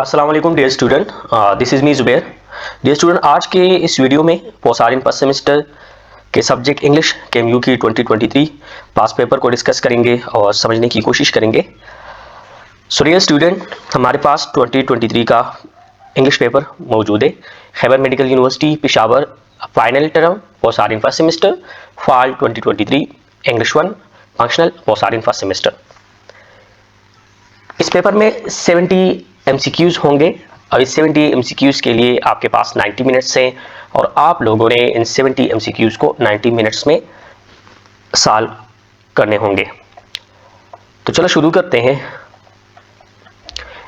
अस्सलाम वालेकुम dear student, this is me Zubair. Dear student, आज के इस वीडियो में पोसारिन फर्स्ट सेमेस्टर के सब्जेक्ट इंग्लिश के एमयू की 2023 पास पेपर को डिस्कस करेंगे और समझने की कोशिश करेंगे। सो डियर स्टूडेंट, हमारे पास 2023 का इंग्लिश पेपर मौजूद है। Khyber medical university Peshawar final term पोसारिन first semester fall 2023 English 1 functional पोसारिन फर्स्ट सेमेस्टर। इस पेपर में 70 एमसीक्यूज होंगे और इस 70 एमसीक्यूज के लिए आपके पास 90 मिनट्स हैं और आप लोगों ने इन 70 एमसीक्यूज को 90 मिनट्स में सॉल्व करने होंगे। तो चलो शुरू करते हैं।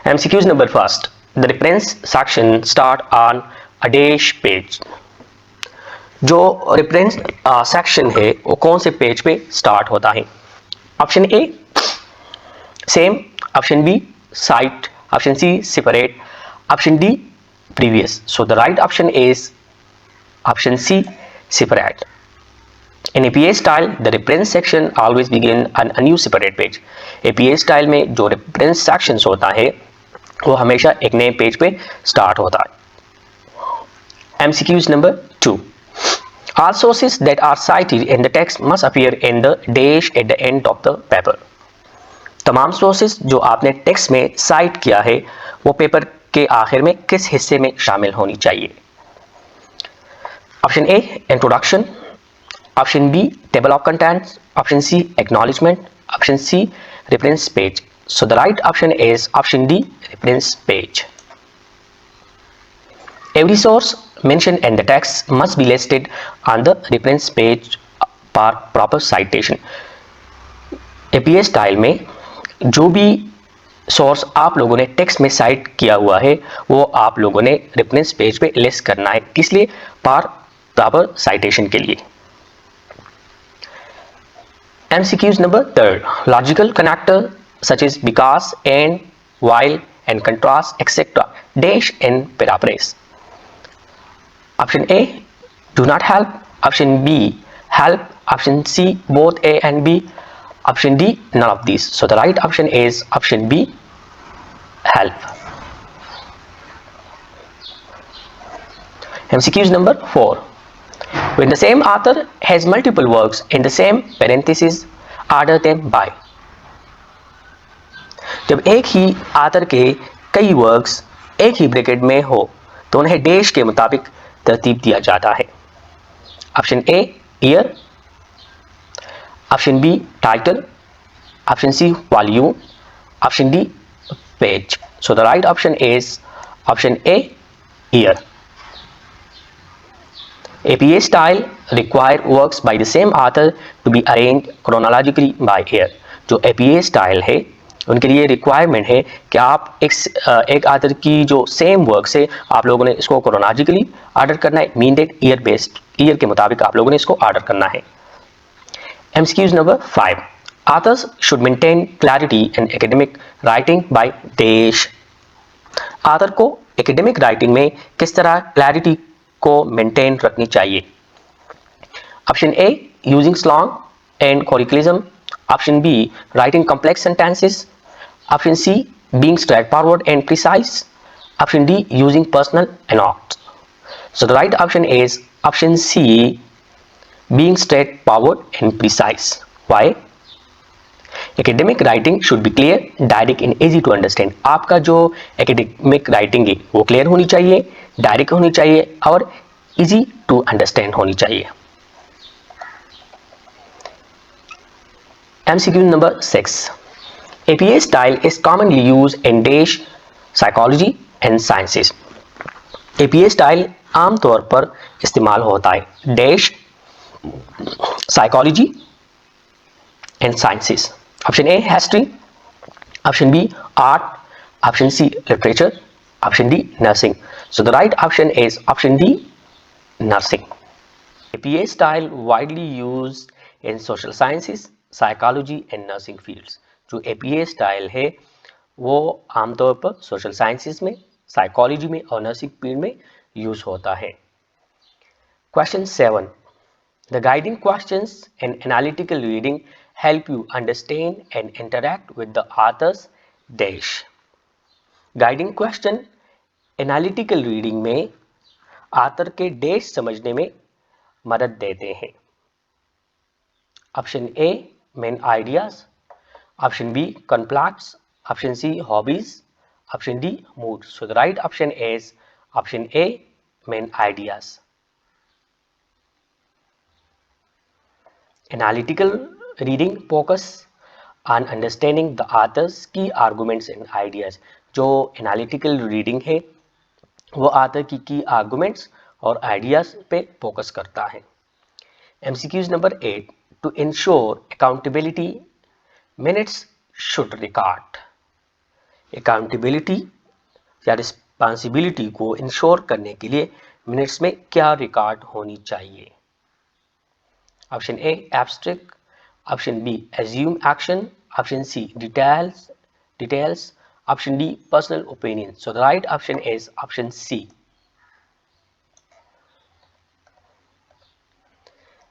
MCQs number first, the reference section start on a dash page. जो रेफरेंस सेक्शन है वो कौन से पेज पे स्टार्ट होता है? Option A same, option B site, option C separate, option D previous. So the right option is option C separate. In APA style the reference section always begin on a new separate page. APA style में जो reference sections होता है वो हमेशा एक नए page पे start होता है। MCQs number 2. All sources that are cited in the text must appear in the dash at the end of the paper. तमाम सोर्सेज जो आपने टेक्स्ट में साइट किया है वो पेपर के आखिर में किस हिस्से में शामिल होनी चाहिए? Option A introduction, option B table of contents, option C acknowledgement, option C reference page. So the right option is option D reference page. Every source mentioned in the text must be listed on the reference page for proper citation. APA style में जो भी source आप लोगों ने text में site किया हुआ है वो आप लोगों ने रेफरेंस पेज पे लिस्ट करना है। किस लिए? फॉर प्रॉपर साइटेशन के लिए। MCQs number 3, logical connector such as because, and, while and contrast etcetera dash in paraphrase. Option A do not help, option B help, option C both A and B, option D none of these. So the right option is option B help. MCQs number 4, when the same author has multiple works in the same parenthesis order them by. जब एक ही author के कई works एक ही bracket में हो तो उन्हें dash के मुताबिक तरतीब दिया जाता है। Option A year, option B title, option C volume, option D page. So the right option is option A year. APA style require works by the same author to be arranged chronologically by year. जो APA style है उनके लिए requirement है कि आप एक author की जो सेम वर्क्स है आप लोगों ने इसको क्रोनोलॉजिकली ऑर्डर करना है, mean date year based, year के मुताबिक आप लोगों ने इसको ऑर्डर करना है। MCQs number 5, authors should maintain clarity in academic writing by dash. author को academic writing में किस तरह clarity को maintain रखनी चाहिए? Option A using slang and colloquialism, option B writing complex sentences, option C being straightforward and precise, option D using personal anecdotes. So the right option is option C being straightforward and precise. Why? Academic writing should be clear, direct and easy to understand. आपका जो academic writing है वो clear होनी चाहिए, direct होनी चाहिए और easy to understand होनी चाहिए। MCQ number 6, APA style is commonly used in dash psychology and sciences. APA style आमतौर पर इस्तेमाल होता है dash psychology and sciences. Option A history, option B art, option C literature, option D nursing. So the right option is option D nursing. APA style widely used in social sciences, psychology and nursing fields. जो APA style है वो आमतौर पर social sciences में, psychology में और nursing field में use होता है। Question 7, the guiding questions and analytical reading help you understand and interact with the author's dash. Guiding question analytical reading में आथर के डैश समझने में मदद देते हैं। Option A main ideas, option B conflicts, option C hobbies, option D mood. So the right option is option A main ideas. Analytical reading focus on understanding the author's key arguments and ideas। जो analytical reading है वो author की arguments और ideas पे focus करता है। MCQs number 8, to ensure accountability minutes should record. Accountability या responsibility को इंश्योर करने के लिए मिनट्स में क्या रिकॉर्ड होनी चाहिए? Option A abstract, option B assume action, option C details, option D personal opinion। So the right option is option C.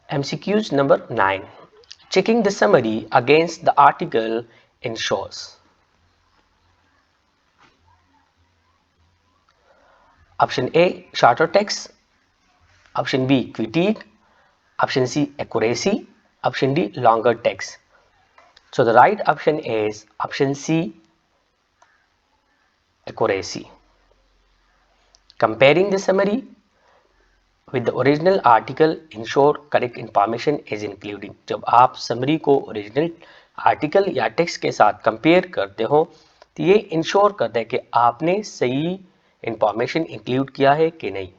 MCQs number 9, checking the summary against the article ensures। Option A shorter text, option B critique, option C accuracy, option D longer text। So the right option is option C accuracy। Comparing the summary with the original article ensure correct information is including। जब आप summary को original article या text के साथ compare करते हो तो ये ensure करता है कि आपने सही information include किया है कि नहीं।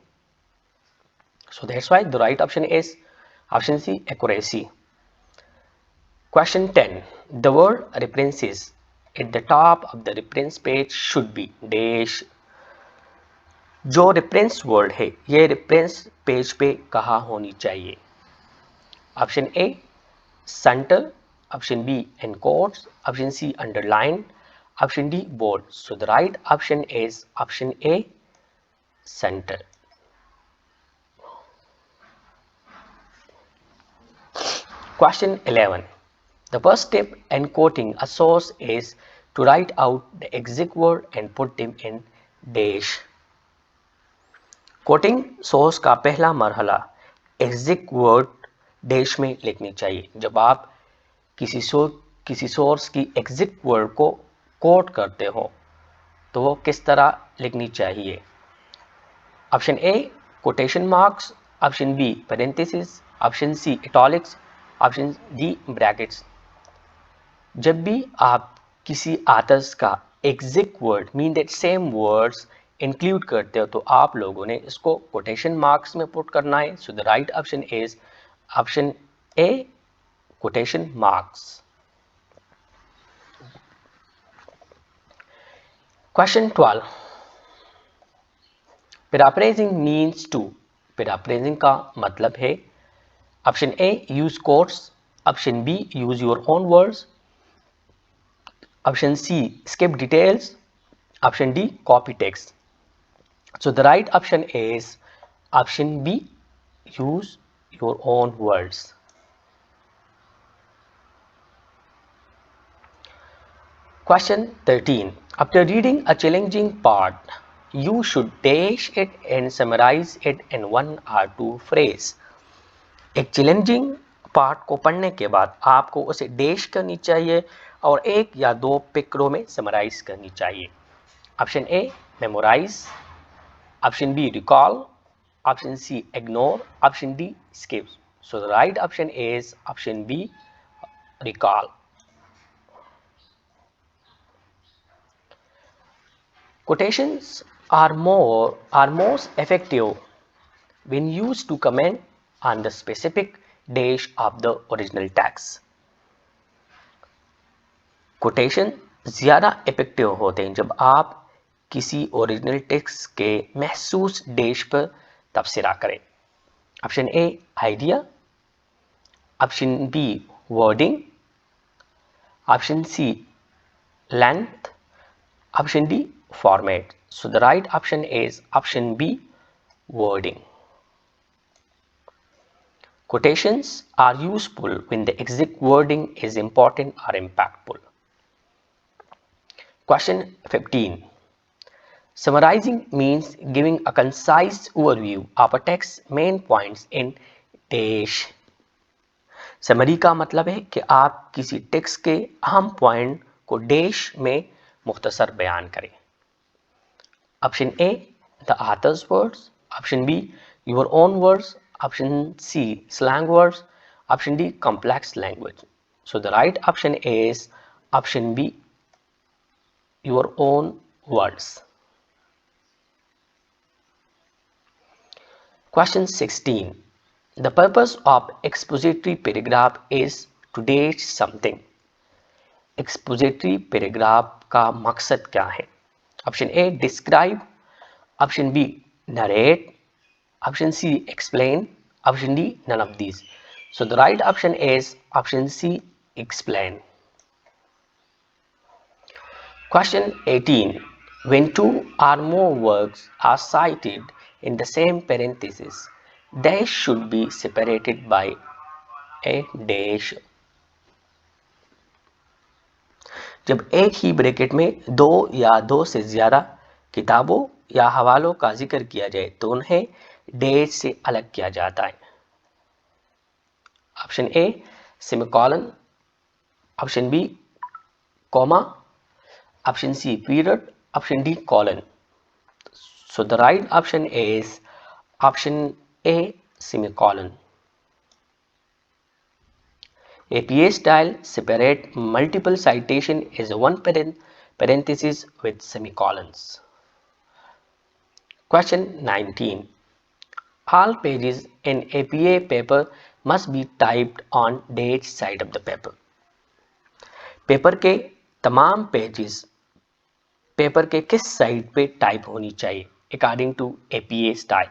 So that's why the right option is option C accuracy। Question 10, the word references at the top of the reference page should be dash। जो reference word है ये reference page पे कहाँ होनी चाहिए? Option A center, option B in quotes, option C underline, option D bold। So the right option is option A center। Question 11, the first step in quoting a source is to write out the exact word and put them in dash। quoting source का पहला मरहला exact word dash में लिखनी चाहिए। जब आप किसी source की exact word को कोट करते हो तो वो किस तरह लिखनी चाहिए? Option A quotation marks, option B parenthesis, option C italics, option D brackets. जब भी आप किसी ऑथर्स का exact word mean that same words include करते हो तो आप लोगों ने इसको कोटेशन मार्क्स में पुट करना है। So the right option is option A quotation marks. Question 12, paraphrasing means to. Paraphrasing का मतलब है option A use quotes, option B use your own words, option C skip details, option D copy text। So the right option is option B use your own words। Question 13, after reading a challenging part you should dash it and summarize it in 1 or 2 phrase। एक challenging part को पढ़ने के बाद आपको उसे dash करनी चाहिए और 1 या 2 पिकरों में समराइज करनी चाहिए। Option A memorise, option B recall, option C ignore, option D skip. So the right option is option B recall. Quotations are most effective when used to comment on the specific dash of the original text। Quotation ज़्यादा effective होते हैं जब आप किसी original text के महसूस dash पर तबसरा करें। Option A idea, option B wording, option C length, option D format. So the right option is option B wording. Quotations are useful when the exact wording is important or impactful। Question 15, Summarizing means giving a concise overview of a text's main points in dash. Summary का मतलब है कि आप किसी text के अहम point को dash में मुख्तसर बयान करें. Option A the author's words, option B your own words, option C slang words, option D complex language. So the right option is option B your own words. Question 16. The purpose of expository paragraph is to date something. Expository paragraph का मकसद क्या है? Option A describe, option B narrate, option C explain, option D none of these. So the right option is option C explain. Question 18. When two or more works are cited in the same parenthesis, dash should be separated by a dash. जब एक ही bracket में दो या दो से ज्यादा किताबों या हवालों का जिक्र किया जाए तो उन्हें डैश से अलग किया जाता है. Option A semicolon, option B comma, option C period, option D colon. So the right option is option A semicolon. APA style separate multiple citation is one parenthesis with semicolons. Question 19. All pages in APA paper must be typed on date side of the paper. Paper के तमाम pages paper के किस side पे type होनी चाहिए according to APA style?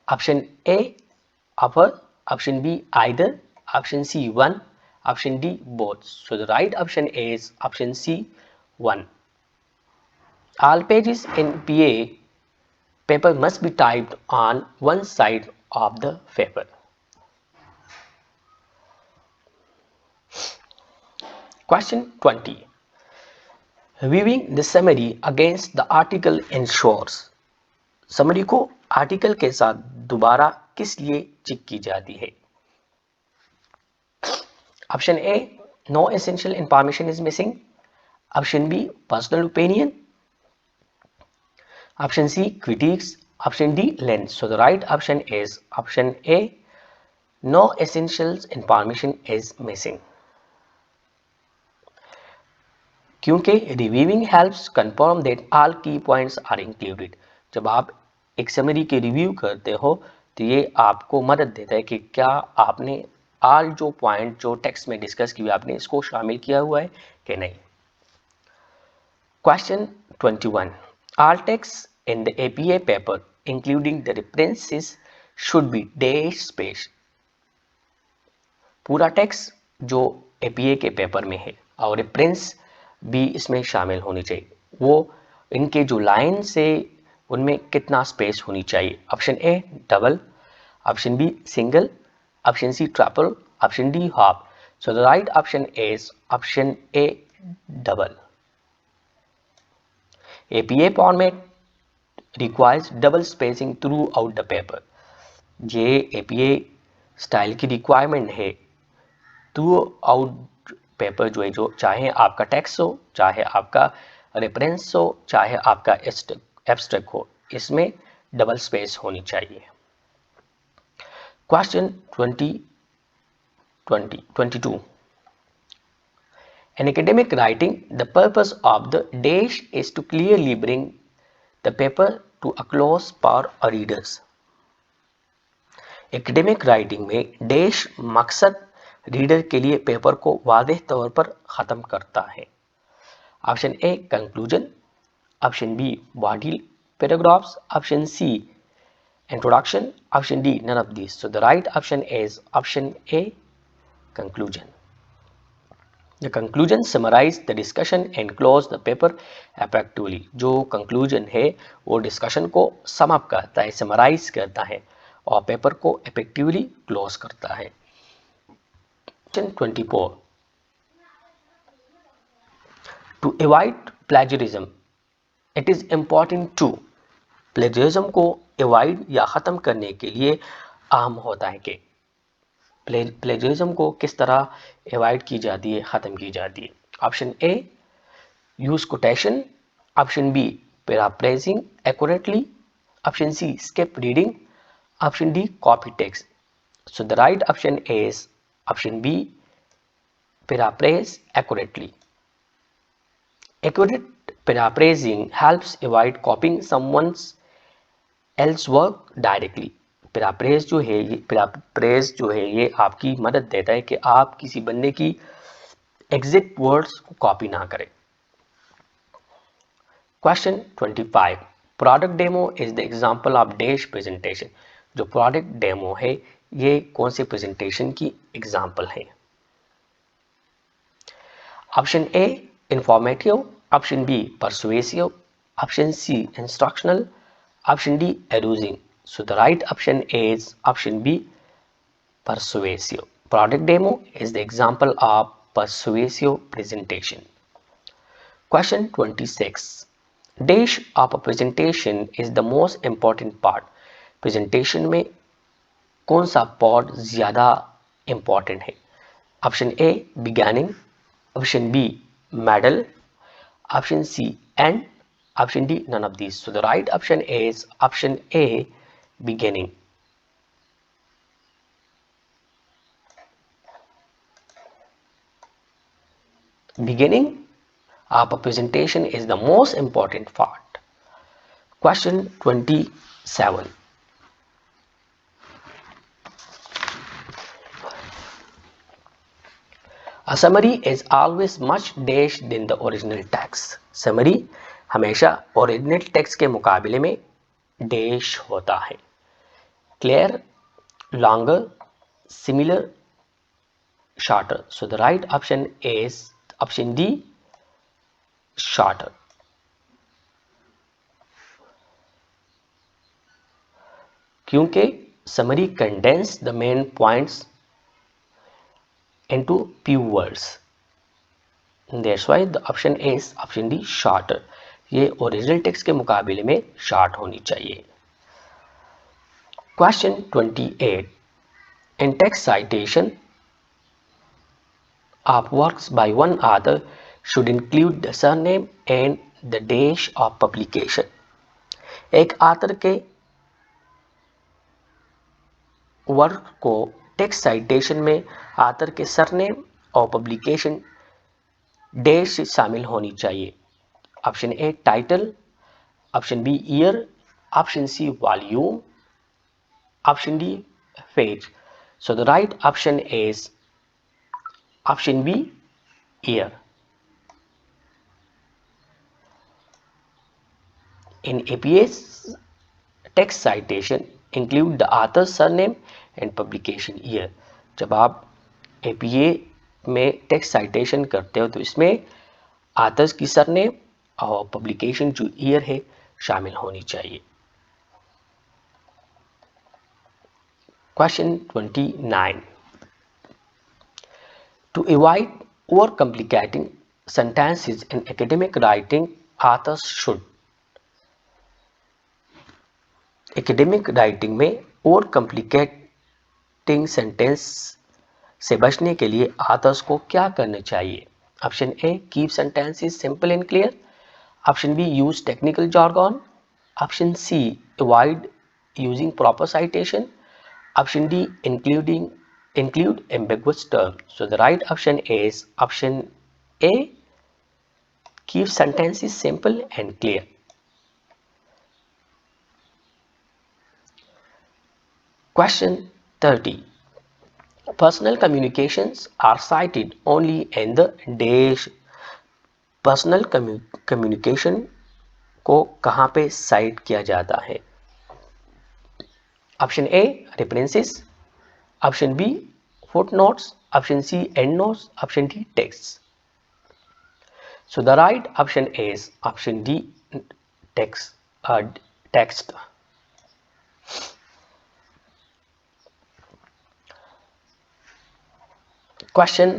Option A upper, option B either, option C one, option D both. So the right option is option C one. All pages in PA paper must be typed on one side of the paper. Question 20. Viewing the summary against the article ensures. Summary को article के साथ दोबारा किस लिए check की जाती है? Option A no essential information is missing, option B personal opinion, option C critics, option D length. So the right option is option A no essential information is missing. क्योंकि reviewing helps confirm that all key points are included. जब आप एक summary के review करते हो तो ये आपको मदद देता है कि क्या आपने ऑल जो पॉइंट जो टेक्स्ट में डिस्कस किए आपने इसको शामिल किया हुआ है कि नहीं. Question 21. All text in the APA paper including the references should be dash space. पूरा टेक्स्ट जो APA के पेपर में है और रेफरेंस भी इसमें शामिल होनी चाहिए. वो इनके जो लाइन से उनमें कितना स्पेस होनी चाहिए? Option A double, option B single, option C triple, option D half. So the right option is option A double. APA format requires double spacing throughout the paper. ये APA style की requirement है throughout paper जो है, जो चाहे आपका text हो, चाहे आपका रेफरेंस हो, चाहे आपका एब्स्ट्रैक्ट हो, इसमें डबल स्पेस होनी चाहिए. Question 22. In academic writing, the purpose of the dash is to clearly bring the paper to a close for readers. Academic writing में डैश मकसद रीडर के लिए पेपर को वाज़ेह तौर पर ख़त्म करता है. Option A conclusion, option B body paragraphs, option C introduction, option D none of this. So the right option is option A conclusion. The conclusion summarise the discussion and close the paper effectively. जो conclusion है वो discussion को sum up करता है, summarise करता है और paper को इफेक्टिवली क्लोज करता है. 24. To avoid plagiarism, it is important to. Plagiarism को अवॉइड या ख़त्म करने के लिए अहम होता है कि प्लेजरिज्म को किस तरह अवॉइड की जाती है, ख़त्म की जाती है। Option A, use quotation. Option B, paraphrasing accurately. Option C, skip reading. Option D, copy text. So the right option is option B, paraphrase accurately. Accurate paraphrasing helps avoid copying someone else's work directly. Paraphrase जो है ये आपकी मदद देता है कि आप किसी बंदे की एग्जैक्ट वर्ड्स को कॉपी ना करें। Question 25, product demo is the example of dash presentation. जो प्रोडक्ट डेमो है ये कौन से प्रेजेंटेशन की एग्जांपल है? Option A, informative. Option B, persuasive. Option C, instructional. Option D, adducing. So the right option is option B, persuasive. Product demo is the example of persuasive presentation. Question 26. Dash of a presentation is the most important part. Presentation में कौन सा part ज़्यादा important है? Option A, beginning. Option B, middle. Option C, end. Option D, none of these. So the right option is option A, beginning. Beginning of a presentation is the most important part. Question 27. A summary is always much dash than the original text. Summary हमेशा original text के मुकाबले में dash होता है. Clear, longer, similar, shorter. So the right option is option D, shorter. क्योंकि summary condense the main points into few words. That's why the option is option D, shorter. ये original text के मुकाबले में short होनी चाहिए. Question 28. In text citation of works by one author should include the surname and the dash of publication. एक author के work को text citation में ऑथर के सरनेम और पब्लिकेशन डेट शामिल होनी चाहिए. Option A, title. Option B, year. Option C, volume. Option D, page. So the right option is option B, year. In APA's text citation include the author's surname and publication year. जब आप APA में text citation करते हो तो इसमें authors की surname और publication जो ईयर है शामिल होनी चाहिए. Question 29. To avoid overcomplicating sentences in academic writing, authors should. Academic writing में और कॉम्प्लिकेटिंग सेंटेंस से बचने के लिए ऑथर्स को क्या करना चाहिए? Option A, keep sentences simple and clear. Option B, use technical jargon. Option C, avoid using proper citation. Option D, include ambiguous terms. So the right option is option A, keep sentences simple and clear. Question 30. Personal communications are cited only in the dash. Personal communication को कहाँ पे site किया जाता है? Option A, references. Option B, footnotes. Option C, end notes. Option D, text. So the right option is option D, text. Question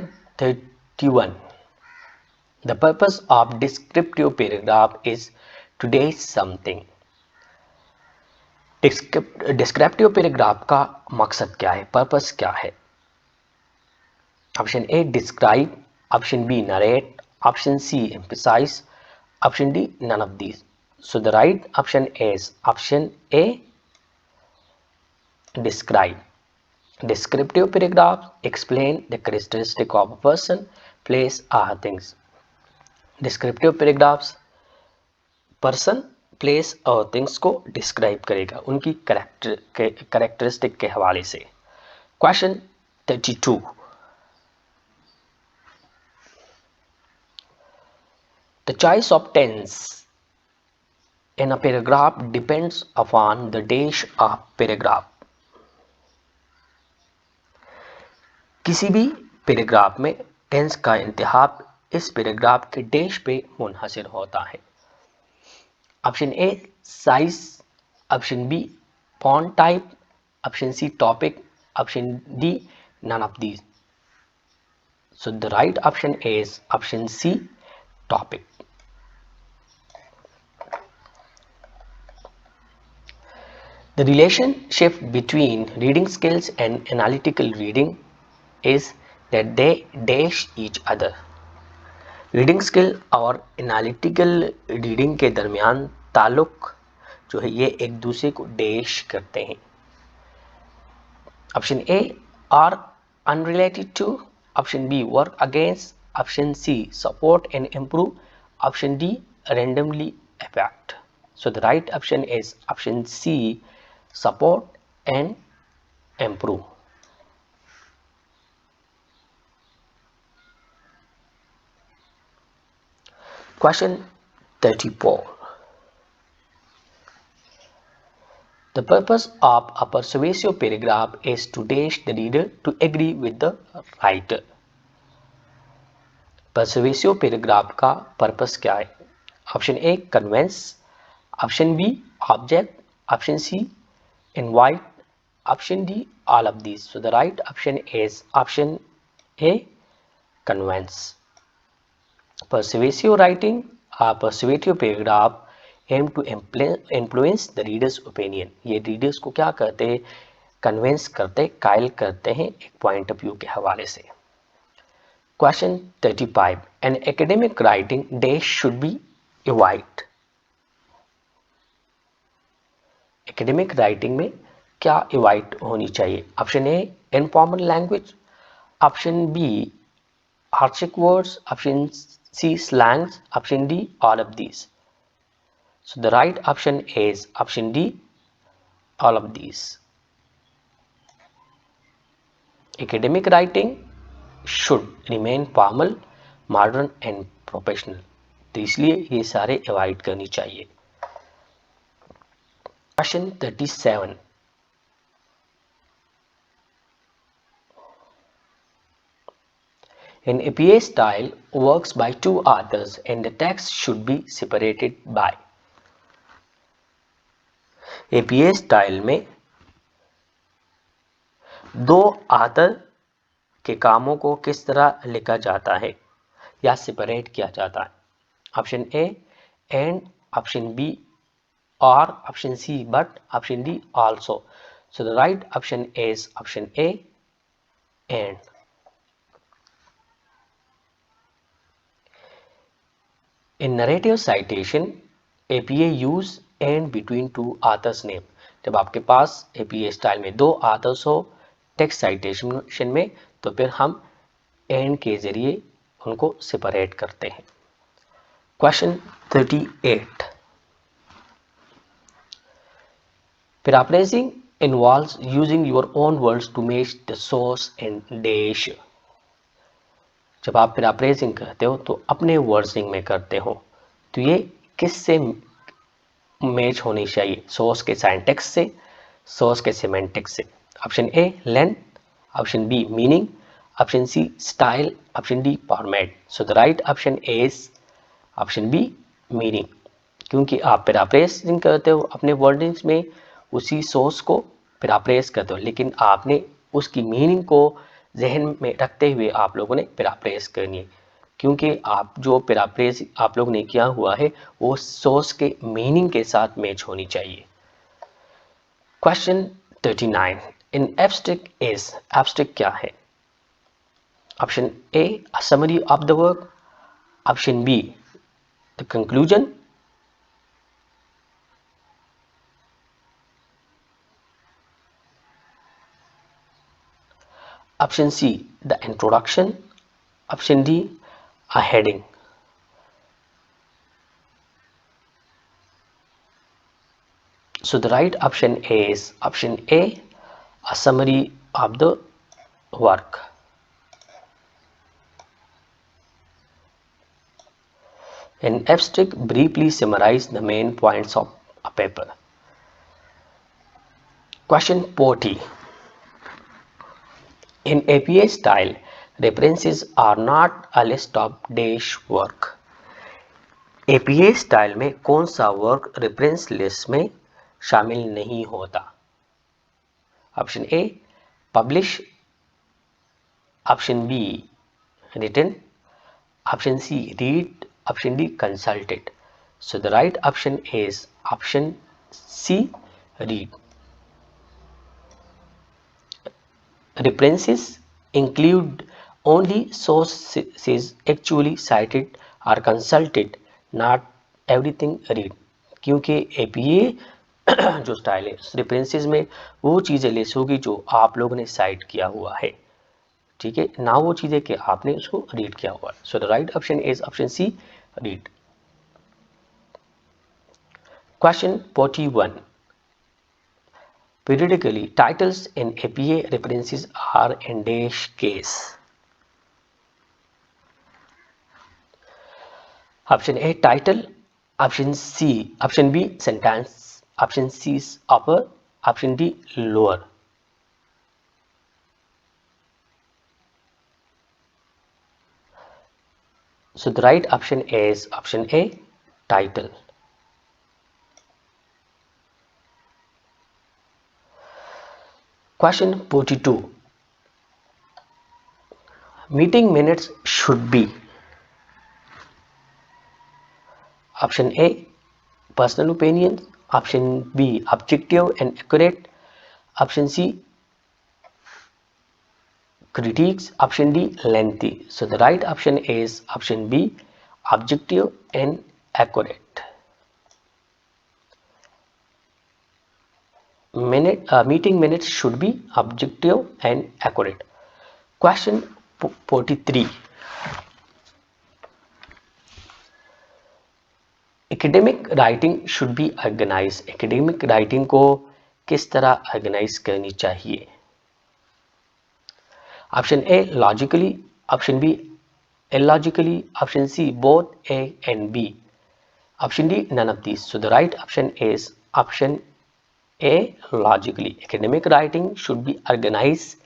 31. The purpose of descriptive paragraph is to do something. Descriptive paragraph का मकसद क्या है, purpose क्या है? Option A describe, option B narrate, option C emphasise, option D none of these. So the right option is option A describe. Descriptive paragraphs explain the characteristic of a person, place or things. Descriptive paragraphs person, place और things को describe करेगा उनकी characteristic के हवाले से। Question 32. The choice of tense in a paragraph depends upon the dash of paragraph. किसी भी paragraph में टेंस का इंतखाब इस पैराग्राफ के डैश पे मुनहसर होता है। Option A size, option B font type, option C topic, option D none of these. So the right option is option C topic. The relationship between reading skills and analytical reading is that they dash each other. Reading skill और analytical reading के दरमियान ताल्लुक जो है ये एक दूसरे को डैश करते हैं। Option A are unrelated to, option B work against, option C support and improve, option D randomly affect. So the right option is option C support and improve. Question 34. The purpose of a persuasive paragraph is to dash the reader to agree with the writer. Persuasive paragraph का purpose क्या है? Option A convince, option B object, option C invite, option D all of these. So the right option is option A convince. Persuasive writing or persuasive paragraph aim to influence the reader's opinion. ये readers को क्या करते हैं, convince करते, कायल करते हैं एक point of view के हवाले से। Question 35. An academic writing dash should be avoid. Academic writing में क्या अवॉइड होनी चाहिए? Option A informal language, option B harsh words, option C slangs, option D all of these. So the right option is option D all of these. Academic writing should remain formal, modern and professional, तो इसलिए ये सारे avoid करनी चाहिए। Question 37. An APA style works by two authors and the text should be separated by. APA style में दो author के कामों को किस तरह लिखा जाता है या सेपरेट किया जाता है? Option A and, option B or option C but, option D also. So the right option is option A and. In narrative citation APA use and between two authors name. जब आपके पास APA style में दो authors हो text citation में तो फिर हम and के जरिए उनको सेपरेट करते हैं। Question 38. Paraphrasing involves using your own words to match the source and dash. जब आप paraphrasing करते हो तो अपने वर्डिंग में करते हो, तो ये किससे मैच होनी चाहिए? सोर्स के सिंटैक्स से, सोर्स के सिमेंटिक्स से। Option A length, option B meaning, option C style, option D format. So the right option is option B meaning, क्योंकि आप पैराफ्रेजिंग करते हो अपने वर्डिंग्स में उसी सोर्स को पैराफ्रेज करते हो, लेकिन आपने उसकी मीनिंग को जहन में रखते हुए आप लोगों ने पैराफ्रेज करनी है, क्योंकि आप जो पैराफ्रेज आप लोग ने किया हुआ है वो सोर्स के मीनिंग के साथ मैच होनी चाहिए। Question 39 in abstract is, abstract क्या है? Option A summary of the work, option be the conclusion, option see the introduction, option D a heading. So the right option is option A, a summary of the work. An abstract briefly summarize the main points of a paper. Question 40. In APA style, references are not a list of dash work. APA style में कौन सा work reference list में शामिल नहीं होता? Option A publish, option B written, option C read, option D consulted. So the right option is option C read. References include only sources actually cited or consulted, not everything read. क्योंकि APA जो style है references में वो चीज़ें less होगी जो आप लोगों ने साइट किया हुआ है, ठीक है, ना वो चीज़ें कि आपने उसको रीड किया हुआ है. So the right option is option C read. Question 41. Periodically, titles in APA references are in dash case. Option A title, option C, option B sentence, option C is upper, option D lower. So the right option is option A title. Question 42. Meeting minutes should be option A personal opinions, option B objective and accurate, option C critiques, option D lengthy. So the right option is option B objective and accurate. Meeting minutes should be objective and accurate. Question 43. Academic writing should be organized. Academic writing को किस तरह organize करनी चाहिए? Option A logically, option B illogically, option C both A and B, option D none of these. So the right option is option A logically. Academic writing should be organized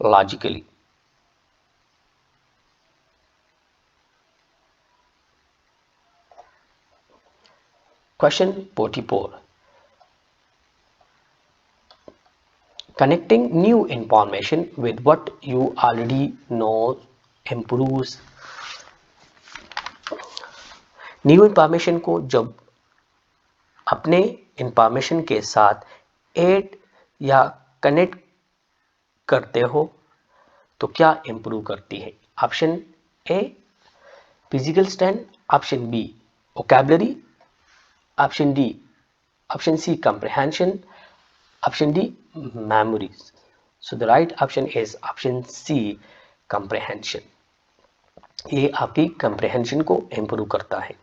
logically. Question 44. Connecting new information with what you already know improves. New information को जब अपने information के साथ add या connect करते हो तो क्या इंप्रूव करती है? Option A physical strength, option B vocabulary, option D, option C comprehension, option D memory. So the right option is option C comprehension. ये आपकी कंप्रहेंशन को इंप्रूव करता है.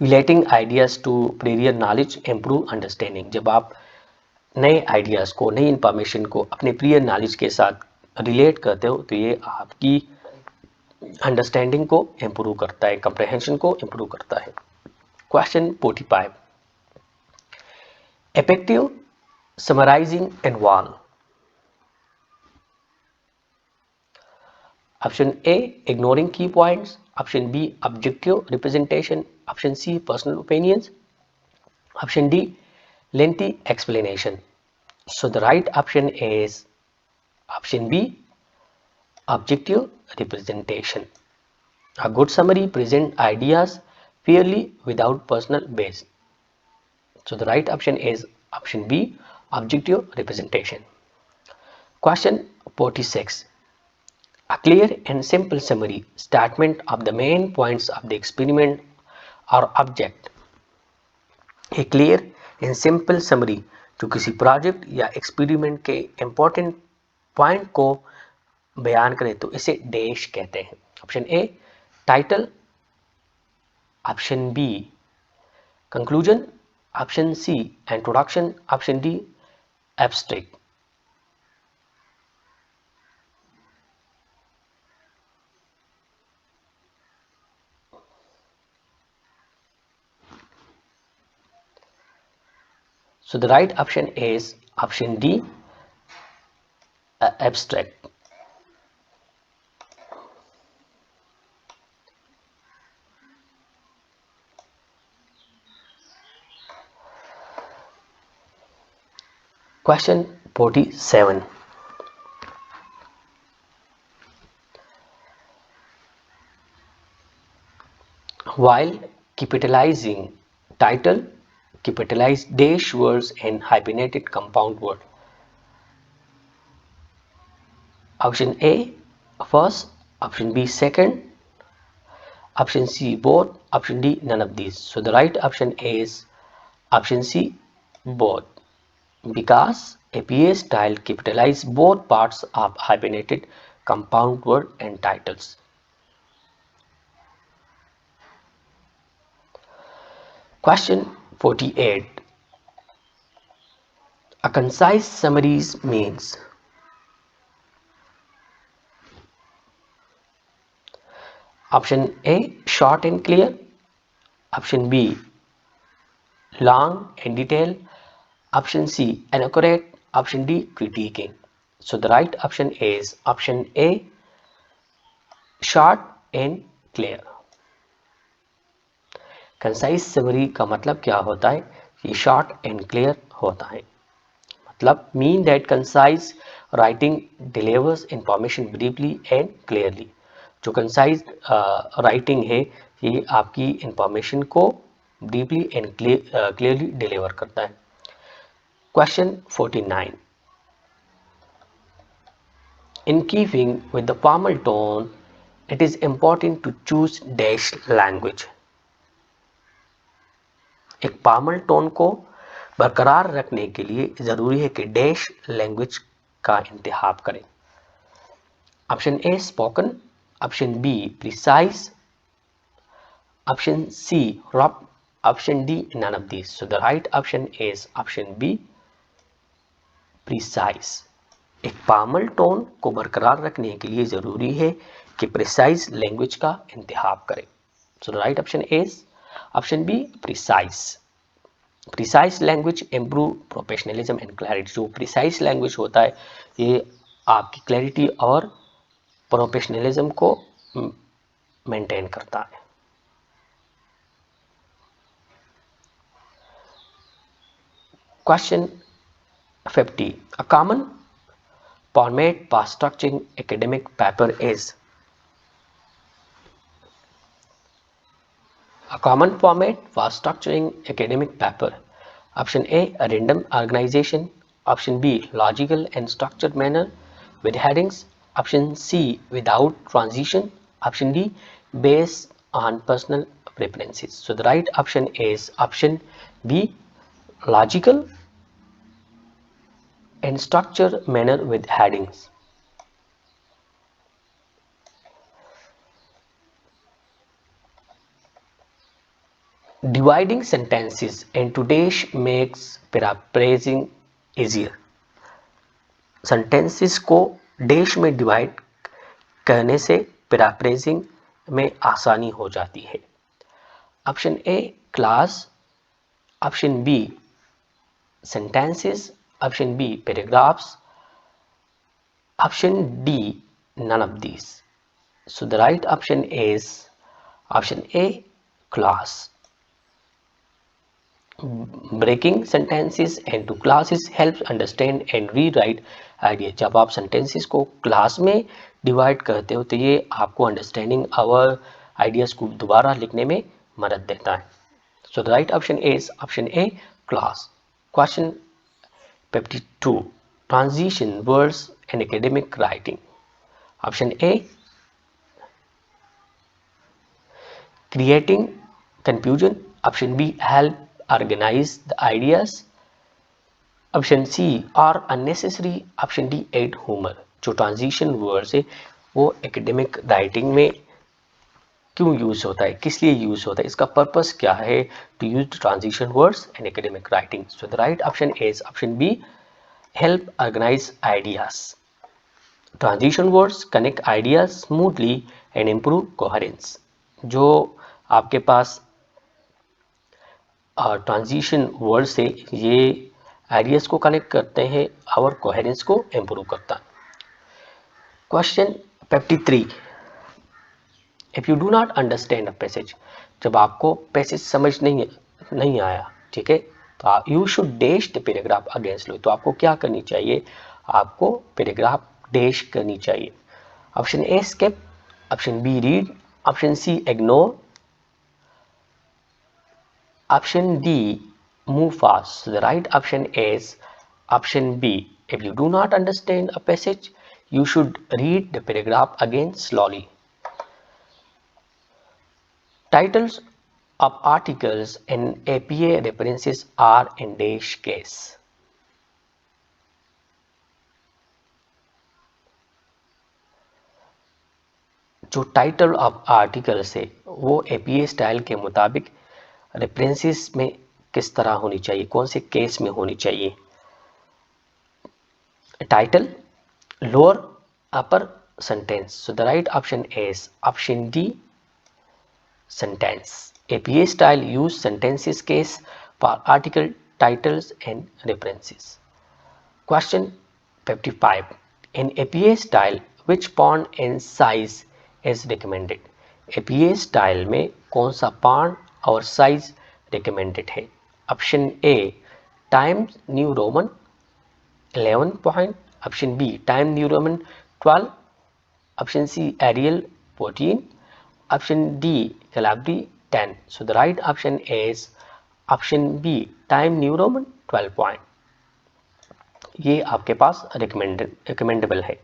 Relating ideas to prior knowledge improve understanding. जब आप नए ideas को, नई इंफॉर्मेशन को अपने प्रियर नॉलेज के साथ रिलेट करते हो तो ये आपकी अंडरस्टैंडिंग को इंप्रूव करता है, कंप्रहेंशन को इंप्रूव करता है. Question 45. Effective summarising involve. Option A ignoring key points, option B objective representation, option C personal opinions, option D lengthy explanation. So the right option is option B objective representation. A good summary presents ideas fairly without personal base. So the right option is option B, objective representation. Question 46. A clear and simple summary statement of the main points of the experiment or object. A clear and simple summary जो किसी project या experiment के important point को बयान करे तो इसे dash कहते हैं. Option A title, option B conclusion, option C introduction, option D abstract. So the right option is option D, abstract. Question 47. While capitalizing title, capitalize dash words and hyphenated compound word. Option A first, option B second, option C both, option D none of these. So the right option is option C both, because APA style capitalize both parts of hyphenated compound word and titles. Question 48. A concise summary means option A short and clear, option B long and detailed, option C inaccurate, option D critiquing. So the right option is option A short and clear. Concise summary का मतलब क्या होता है? ये short and clear होता है. मतलब mean that concise writing delivers information briefly and clearly. जो कंसाइज राइटिंग है ये आपकी इंफॉर्मेशन को ब्रीफली एंड क्लियरली डिलीवर करता है. Question 49. In keeping with the formal tone, it is important to choose dash language. एक फॉर्मल टोन को बरकरार रखने के लिए जरूरी है कि डैश लैंग्वेज का इंतखाब करें. Option A spoken, option B precise, option C rough, option D none of this. So the right option is option B precise. एक फॉर्मल टोन को बरकरार रखने के लिए जरूरी है कि प्रिसाइज लैंग्वेज का इंतखाब करें. सो the right option is option B precise. Precise language improve professionalism and clarity. जो प्रिसाइज लैंग्वेज होता है ये आपकी क्लैरिटी और प्रोफेशनलिज्म को मेंटेन करता है. Question 50. A common format for structuring academic paper is. A common format for structuring academic paper. Option A random organization, option B logical and structured manner with headings, option C without transition, option D based on personal preferences. So the right option is option B logical and structured manner with headings. Dividing sentences into dash makes paraphrasing easier. Sentences को dash में divide करने से paraphrasing में आसानी हो जाती है. Option A class, option B sentences, option B paragraphs, option D none of this. So the right option is option A class. Breaking sentences into classes helps understand and rewrite idea. जब आप sentences को class में divide करते हो तो ये आपको understanding और आइडियाज को दोबारा लिखने में मदद देता है। So the right option is option A class. Question 52 transition words in academic writing. Option A creating confusion, option B help organize the ideas, option C are unnecessary, option D add humor। जो transition words है वो academic writing में क्यों use होता है, किस लिए use होता है, इसका पर्पस क्या है to use transition words in academic writing. So the right option is option B help organise ideas. Transition words connect ideas smoothly and improve coherence. जो आपके पास ट्रांजिशन वर्ड से ये आइडियाज को कनेक्ट करते हैं और कोहेरेंस को इम्प्रूव करता है। Question 53 if you do not understand a passage. जब आपको पैसेज समझ नहीं आया, ठीक है, तो you should dash the paragraph against low. तो आपको क्या करनी चाहिए, आपको पैराग्राफ डैश करनी चाहिए। Option A skip, option B read, option C ignore, option D move fast. So the right option is option B. If you do not understand a passage, you should read the paragraph again slowly. Titles of articles in APA references are in dash case. जो title of articles है वो APA style के मुताबिक references में किस तरह होनी चाहिए, कौन से केस में होनी चाहिए। Title, lower upper sentence. So the right option is option D sentence. APA style use sentences case for article titles and references. Question 55 in APA style which font and size is recommended. APA style में कौन सा font और size recommended है। Option A Times New Roman 11 point, option B time New Roman 12, option C Arial 14, option D Calibri 10। So the right option is option B time New Roman 12 point. ये आपके पास recommendable है।